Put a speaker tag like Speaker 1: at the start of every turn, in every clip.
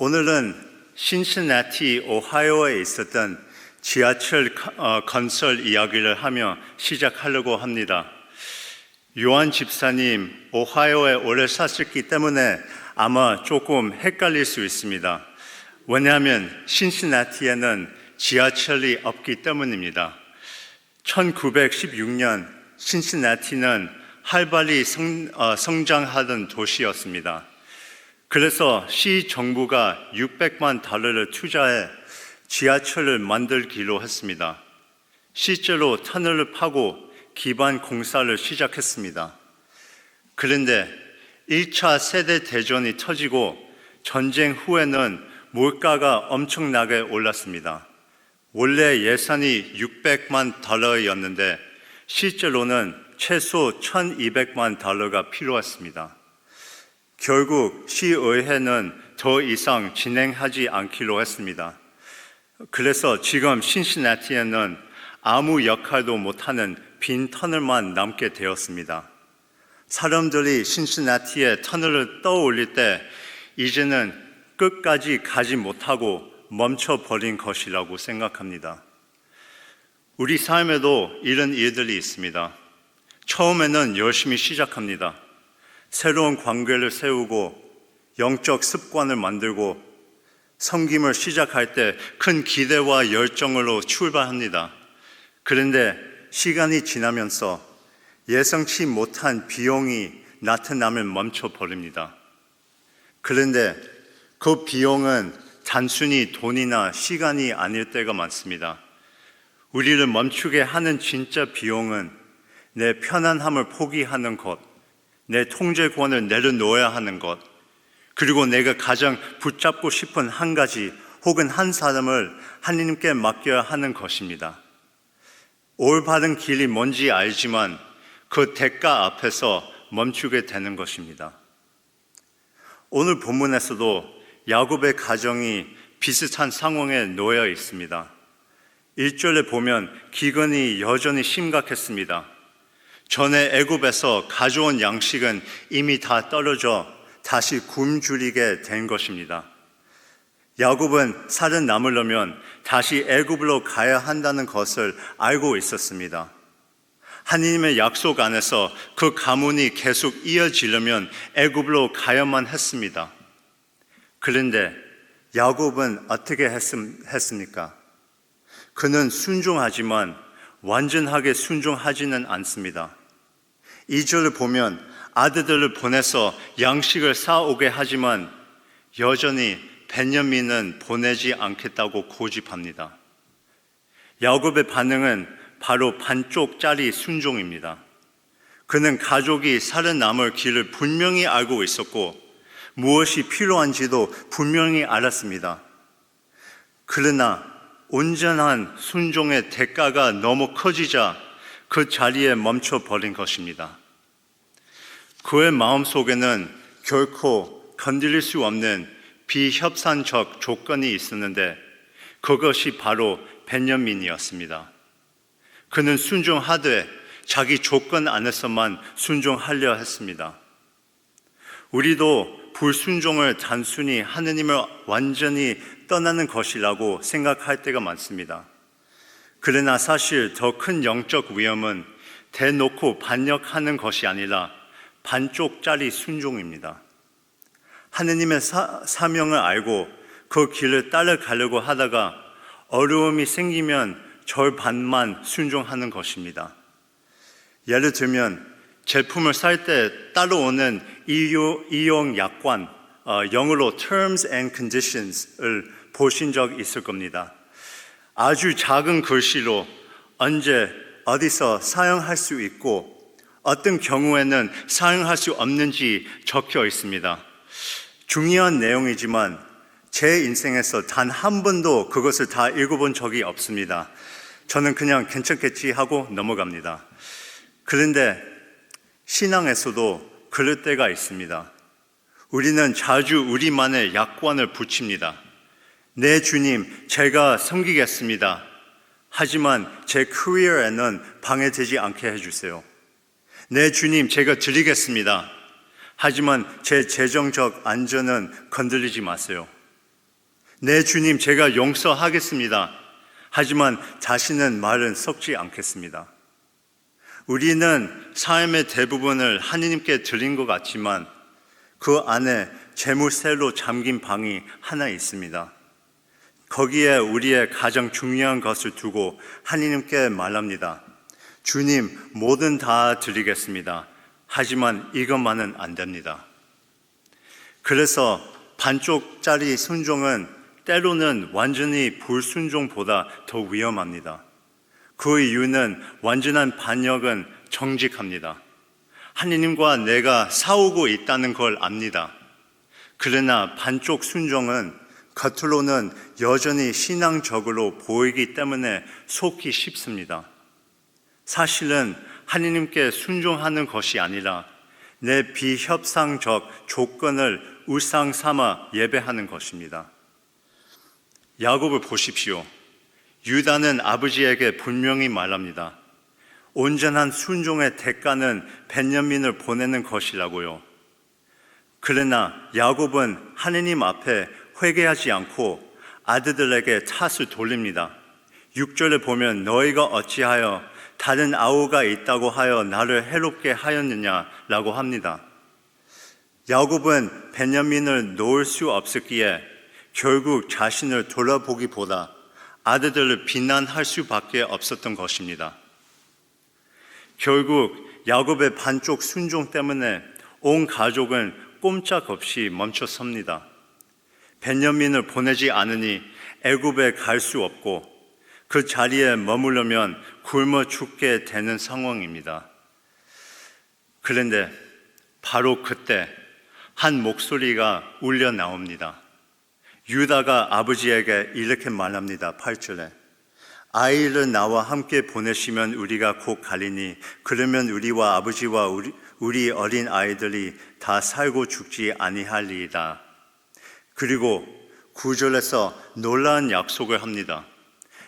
Speaker 1: 오늘은 신시내티 오하이오에 있었던 지하철 건설 이야기를 하며 시작하려고 합니다. 요한 집사님 오하이오에 오래 사셨기 때문에 아마 조금 헷갈릴 수 있습니다. 왜냐하면 신시내티에는 지하철이 없기 때문입니다. 1916년 신시내티는 활발히 성장하던 도시였습니다. 그래서 시 정부가 $600만 투자해 지하철을 만들기로 했습니다. 실제로 터널을 파고 기반 공사를 시작했습니다. 그런데 1차 세계대전이 터지고 전쟁 후에는 물가가 엄청나게 올랐습니다. 원래 예산이 $600만 실제로는 최소 $1200만 필요했습니다. 결국 시의회는 더 이상 진행하지 않기로 했습니다. 그래서 지금 신시내티에는 아무 역할도 못하는 빈 터널만 남게 되었습니다. 사람들이 신시내티에 터널을 떠올릴 때 이제는 끝까지 가지 못하고 멈춰버린 것이라고 생각합니다. 우리 삶에도 이런 일들이 있습니다. 처음에는 열심히 시작합니다. 새로운 관계를 세우고 영적 습관을 만들고 섬김을 시작할 때 큰 기대와 열정으로 출발합니다. 그런데 시간이 지나면서 예상치 못한 비용이 나타나면 멈춰버립니다. 그런데 그 비용은 단순히 돈이나 시간이 아닐 때가 많습니다. 우리를 멈추게 하는 진짜 비용은 내 편안함을 포기하는 것, 내 통제권을 내려놓아야 하는 것, 그리고 내가 가장 붙잡고 싶은 한 가지 혹은 한 사람을 하나님께 맡겨야 하는 것입니다. 올바른 길이 뭔지 알지만 그 대가 앞에서 멈추게 되는 것입니다. 오늘 본문에서도 야곱의 가정이 비슷한 상황에 놓여 있습니다. 1절에 보면 기근이 여전히 심각했습니다. 전에 애굽에서 가져온 양식은 이미 다 떨어져 다시 굶주리게 된 것입니다. 야곱은 살아남으려면 다시 애굽으로 가야 한다는 것을 알고 있었습니다. 하나님의 약속 안에서 그 가문이 계속 이어지려면 애굽으로 가야만 했습니다. 그런데 야곱은 어떻게 했습니까? 그는 순종하지만 완전하게 순종하지는 않습니다. 2절을 보면 아들들을 보내서 양식을 사오게 하지만 여전히 베냐민은 보내지 않겠다고 고집합니다. 야곱의 반응은 바로 반쪽짜리 순종입니다. 그는 가족이 살아남을 길을 분명히 알고 있었고 무엇이 필요한지도 분명히 알았습니다. 그러나 온전한 순종의 대가가 너무 커지자 그 자리에 멈춰버린 것입니다. 그의 마음속에는 결코 건드릴 수 없는 비협상적 조건이 있었는데 그것이 바로 베냐민이었습니다. 그는 순종하되 자기 조건 안에서만 순종하려 했습니다. 우리도 불순종을 단순히 하느님을 완전히 떠나는 것이라고 생각할 때가 많습니다. 그러나 사실 더 큰 영적 위험은 대놓고 반역하는 것이 아니라 반쪽짜리 순종입니다. 하느님의 사명을 알고 그 길을 따라가려고 하다가 어려움이 생기면 절반만 순종하는 것입니다. 예를 들면 제품을 살 때 따라오는 이용 약관, 영어로 Terms and Conditions을 보신 적 있을 겁니다. 아주 작은 글씨로 언제 어디서 사용할 수 있고 어떤 경우에는 사용할 수 없는지 적혀 있습니다. 중요한 내용이지만 제 인생에서 단 한 번도 그것을 다 읽어본 적이 없습니다. 저는 그냥 괜찮겠지 하고 넘어갑니다. 그런데 신앙에서도 그럴 때가 있습니다. 우리는 자주 우리만의 약관을 붙입니다. 네, 주님, 제가 섬기겠습니다. 하지만 제 커리어에는 방해되지 않게 해주세요. 네, 주님, 제가 드리겠습니다. 하지만 제 재정적 안전은 건드리지 마세요. 네, 주님, 제가 용서하겠습니다. 하지만 다시는 말은 섞지 않겠습니다. 우리는 삶의 대부분을 하느님께 드린 것 같지만 그 안에 재물쇠로 잠긴 방이 하나 있습니다. 거기에 우리의 가장 중요한 것을 두고 하느님께 말합니다. 주님, 뭐든 다 드리겠습니다. 하지만 이것만은 안 됩니다. 그래서 반쪽짜리 순종은 때로는 완전히 불순종보다 더 위험합니다. 그 이유는 완전한 반역은 정직합니다. 하느님과 내가 싸우고 있다는 걸 압니다. 그러나 반쪽 순종은 겉으로는 여전히 신앙적으로 보이기 때문에 속기 쉽습니다. 사실은 하느님께 순종하는 것이 아니라 내 비협상적 조건을 우상 삼아 예배하는 것입니다. 야곱을 보십시오. 유다는 아버지에게 분명히 말합니다. 온전한 순종의 대가는 벤야민을 보내는 것이라고요. 그러나 야곱은 하느님 앞에 회개하지 않고 아들들에게 탓을 돌립니다. 6절에 보면 너희가 어찌하여 다른 아우가 있다고 하여 나를 해롭게 하였느냐라고 합니다. 야곱은 벤야민을 놓을 수 없었기에 결국 자신을 돌아보기보다 아들들을 비난할 수밖에 없었던 것입니다. 결국 야곱의 반쪽 순종 때문에 온 가족은 꼼짝없이 멈춰섭니다. 벤야민을 보내지 않으니 애굽에 갈 수 없고 그 자리에 머무르면 굶어 죽게 되는 상황입니다. 그런데 바로 그때 한 목소리가 울려 나옵니다. 유다가 아버지에게 이렇게 말합니다. 8절에 아이를 나와 함께 보내시면 우리가 곧 가리니 그러면 우리와 아버지와 우리 어린 아이들이 다 살고 죽지 아니하리이다. 그리고 9절에서 놀라운 약속을 합니다.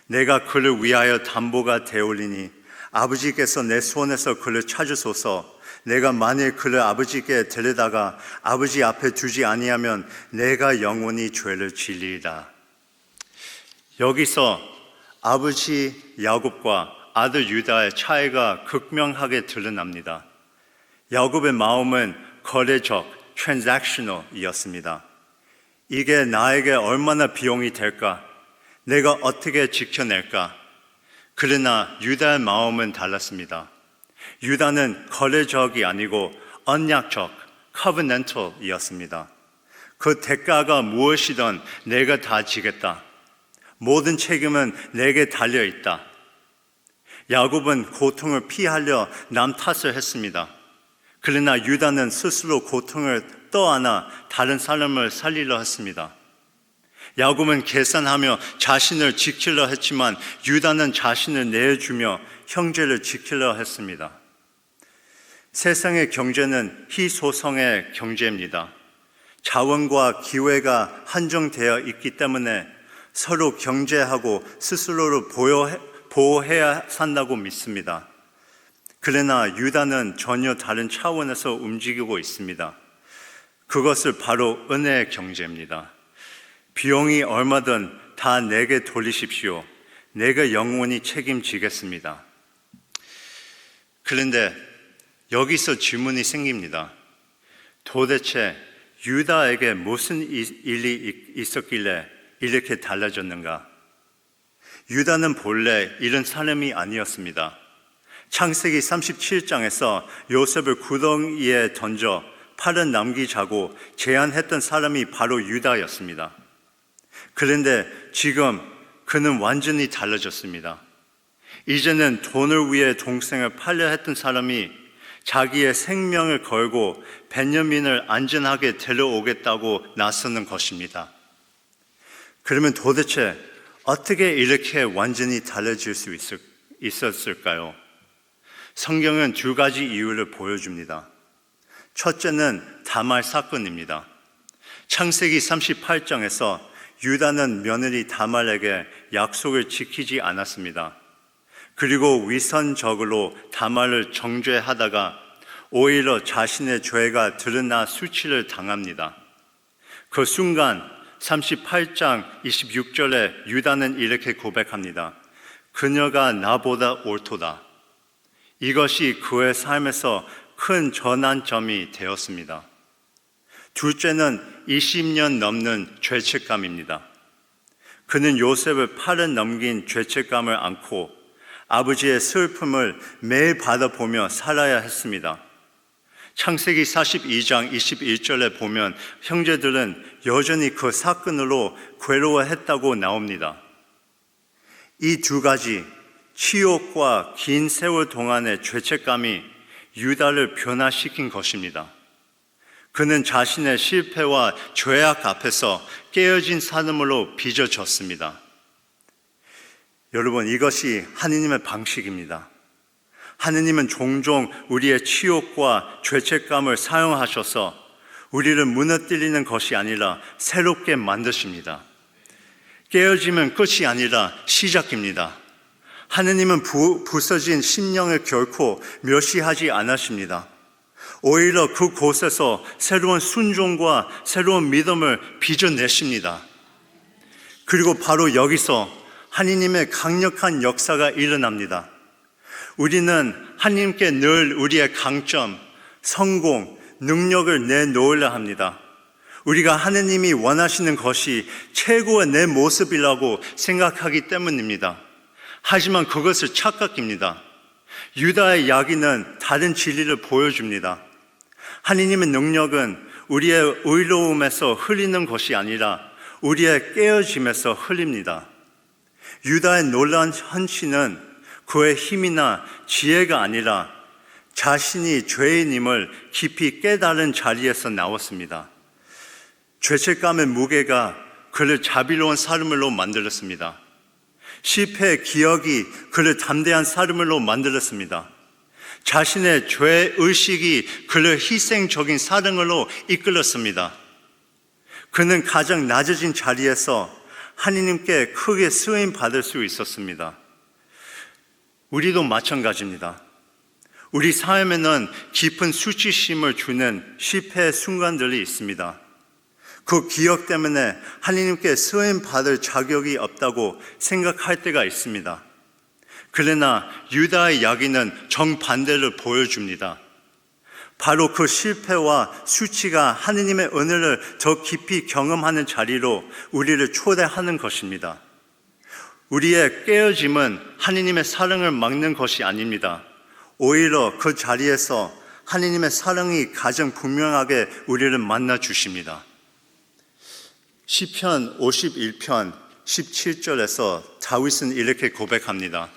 Speaker 1: 내가 그를 위하여 담보가 되오리니 아버지께서 내 손에서 그를 찾으소서. 내가 만일 그를 아버지께 데려다가 아버지 앞에 두지 아니하면 내가 영원히 죄를 질리이다. 여기서 아버지 야곱과 아들 유다의 차이가 극명하게 드러납니다. 야곱의 마음은 거래적, transactional이었습니다. 이게 나에게 얼마나 비용이 될까? 내가 어떻게 지켜낼까? 그러나 유다의 마음은 달랐습니다. 유다는 거래적이 아니고 언약적, covenantal이었습니다. 그 대가가 무엇이든 내가 다 지겠다. 모든 책임은 내게 달려있다. 야곱은 고통을 피하려 남 탓을 했습니다. 그러나 유다는 스스로 고통을 떠안아 다른 사람을 살리려 했습니다. 야곱은 계산하며 자신을 지키려 했지만 유다는 자신을 내어주며 형제를 지키려 했습니다. 세상의 경제는 희소성의 경제입니다. 자원과 기회가 한정되어 있기 때문에 서로 경제하고 스스로를 보호해야 산다고 믿습니다. 그러나 유다는 전혀 다른 차원에서 움직이고 있습니다. 그것을 바로 은혜의 경제입니다. 비용이 얼마든 다 내게 돌리십시오. 내가 영원히 책임지겠습니다. 그런데 여기서 질문이 생깁니다. 도대체 유다에게 무슨 일이 있었길래 이렇게 달라졌는가? 유다는 본래 이런 사람이 아니었습니다. 창세기 37장에서 요셉을 구덩이에 던져 팔은 남기자고 제안했던 사람이 바로 유다였습니다. 그런데 지금 그는 완전히 달라졌습니다. 이제는 돈을 위해 동생을 팔려 했던 사람이 자기의 생명을 걸고 벤야민을 안전하게 데려오겠다고 나서는 것입니다. 그러면 도대체 어떻게 이렇게 완전히 달라질 수 있었을까요? 성경은 두 가지 이유를 보여줍니다. 첫째는 다말 사건입니다. 창세기 38장에서 유다는 며느리 다말에게 약속을 지키지 않았습니다. 그리고 위선적으로 다말을 정죄하다가 오히려 자신의 죄가 드러나 수치를 당합니다. 그 순간 38장 26절에 유다는 이렇게 고백합니다. 그녀가 나보다 옳도다. 이것이 그의 삶에서 큰 전환점이 되었습니다. 둘째는 20년 넘는 죄책감입니다. 그는 요셉을 팔에 넘긴 죄책감을 안고 아버지의 슬픔을 매일 받아보며 살아야 했습니다. 창세기 42장 21절에 보면 형제들은 여전히 그 사건으로 괴로워했다고 나옵니다. 이 두 가지, 치욕과 긴 세월 동안의 죄책감이 유다를 변화시킨 것입니다. 그는 자신의 실패와 죄악 앞에서 깨어진 삶으로 빚어졌습니다. 여러분, 이것이 하느님의 방식입니다. 하느님은 종종 우리의 치욕과 죄책감을 사용하셔서 우리를 무너뜨리는 것이 아니라 새롭게 만드십니다. 깨어지면 끝이 아니라 시작입니다. 하느님은 부서진 심령을 결코 멸시하지 않으십니다. 오히려 그곳에서 새로운 순종과 새로운 믿음을 빚어내십니다. 그리고 바로 여기서 하느님의 강력한 역사가 일어납니다. 우리는 하느님께 늘 우리의 강점, 성공, 능력을 내놓으려 합니다. 우리가 하느님이 원하시는 것이 최고의 내 모습이라고 생각하기 때문입니다. 하지만 그것을 착각입니다. 유다의 야기는 다른 진리를 보여줍니다. 하느님의 능력은 우리의 의로움에서 흘리는 것이 아니라 우리의 깨어짐에서 흘립니다. 유다의 놀라운 헌신은 그의 힘이나 지혜가 아니라 자신이 죄인임을 깊이 깨달은 자리에서 나왔습니다. 죄책감의 무게가 그를 자비로운 사람으로 만들었습니다. 실패의 기억이 그를 담대한 사람으로 만들었습니다. 자신의 죄의식이 그를 희생적인 사랑으로 이끌었습니다. 그는 가장 낮아진 자리에서 하느님께 크게 쓰임 받을 수 있었습니다. 우리도 마찬가지입니다. 우리 삶에는 깊은 수치심을 주는 실패의 순간들이 있습니다. 그 기억 때문에 하느님께 쓰임 받을 자격이 없다고 생각할 때가 있습니다. 그러나 유다의 야기는 정반대를 보여줍니다. 바로 그 실패와 수치가 하느님의 은혜를 더 깊이 경험하는 자리로 우리를 초대하는 것입니다. 우리의 깨어짐은 하느님의 사랑을 막는 것이 아닙니다. 오히려 그 자리에서 하느님의 사랑이 가장 분명하게 우리를 만나 주십니다. 시편 51편 17절에서 다윗은 이렇게 고백합니다.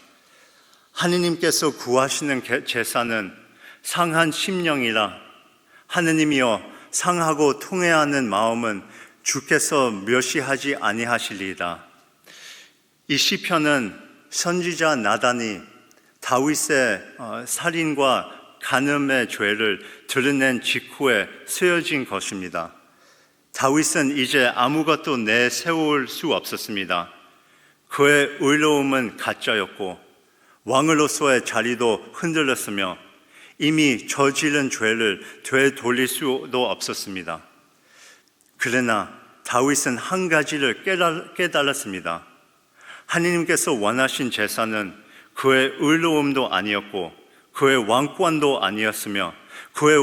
Speaker 1: 하느님께서 구하시는 제사는 상한 심령이라. 하느님이여, 상하고 통회하는 마음은 주께서 멸시하지 아니하시리이다. 이 시편은 선지자 나단이 다윗의 살인과 간음의 죄를 드러낸 직후에 쓰여진 것입니다. 다윗은 이제 아무것도 내세울 수 없었습니다. 그의 의로움은 가짜였고 왕으로서의 자리도 흔들렸으며 이미 저지른 죄를 되돌릴 수도 없었습니다. 그러나 다윗은 한 가지를 깨달았습니다. 하느님께서 원하신 제사는 그의 의로움도 아니었고 그의 왕권도 아니었으며 그의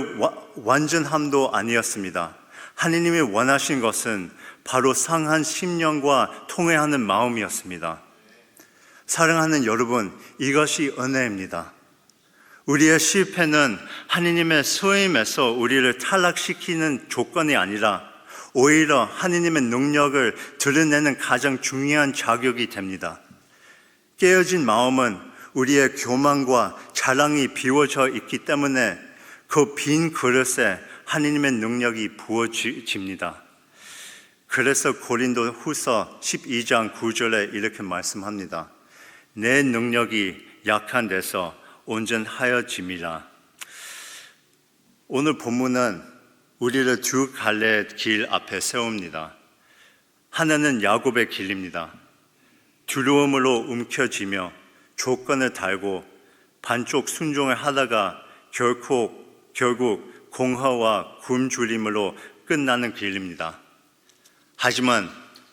Speaker 1: 완전함도 아니었습니다. 하느님이 원하신 것은 바로 상한 심령과 통회하는 마음이었습니다. 사랑하는 여러분, 이것이 은혜입니다. 우리의 실패는 하느님의 소임에서 우리를 탈락시키는 조건이 아니라 오히려 하느님의 능력을 드러내는 가장 중요한 자격이 됩니다. 깨어진 마음은 우리의 교만과 자랑이 비워져 있기 때문에 그 빈 그릇에 하느님의 능력이 부어집니다. 그래서 고린도 후서 12장 9절에 이렇게 말씀합니다. 내 능력이 약한 데서 온전하여짐이라. 오늘 본문은 우리를 두 갈래의 길 앞에 세웁니다. 하나는 야곱의 길입니다. 두려움으로 움켜쥐며 조건을 달고 반쪽 순종을 하다가 결국 공허와 굶주림으로 끝나는 길입니다. 하지만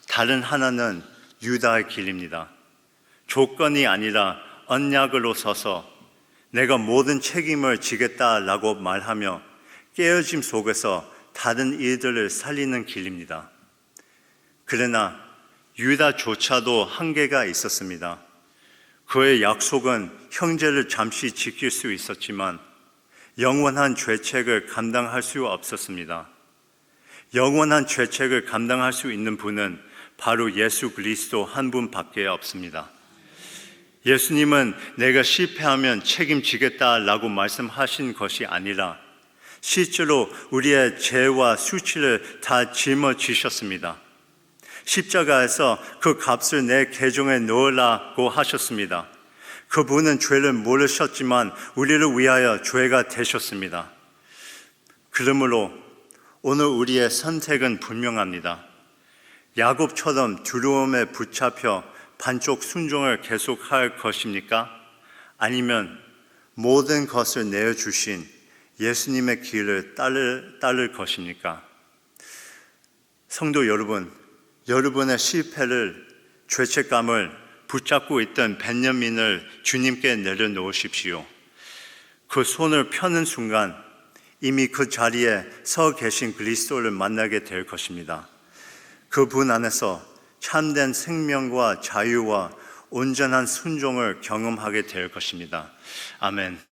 Speaker 1: 다른 하나는 유다의 길입니다. 조건이 아니라 언약으로 서서 내가 모든 책임을 지겠다라고 말하며 깨어짐 속에서 다른 이들을 살리는 길입니다. 그러나 유다조차도 한계가 있었습니다. 그의 약속은 형제를 잠시 지킬 수 있었지만 영원한 죄책을 감당할 수 없었습니다. 영원한 죄책을 감당할 수 있는 분은 바로 예수 그리스도 한 분밖에 없습니다. 예수님은 내가 실패하면 책임지겠다라고 말씀하신 것이 아니라 실제로 우리의 죄와 수치를 다 짊어지셨습니다. 십자가에서 그 값을 내 계정에 넣으라고 하셨습니다. 그분은 죄를 모르셨지만 우리를 위하여 죄가 되셨습니다. 그러므로 오늘 우리의 선택은 분명합니다. 야곱처럼 두려움에 붙잡혀 반쪽 순종을 계속할 것입니까? 아니면 모든 것을 내어주신 예수님의 길을 따를 것입니까? 성도 여러분, 여러분의 실패를, 죄책감을 붙잡고 있던 벤야민을 주님께 내려놓으십시오. 그 손을 펴는 순간 이미 그 자리에 서 계신 그리스도를 만나게 될 것입니다. 그분 안에서 참된 생명과 자유와 온전한 순종을 경험하게 될 것입니다. 아멘.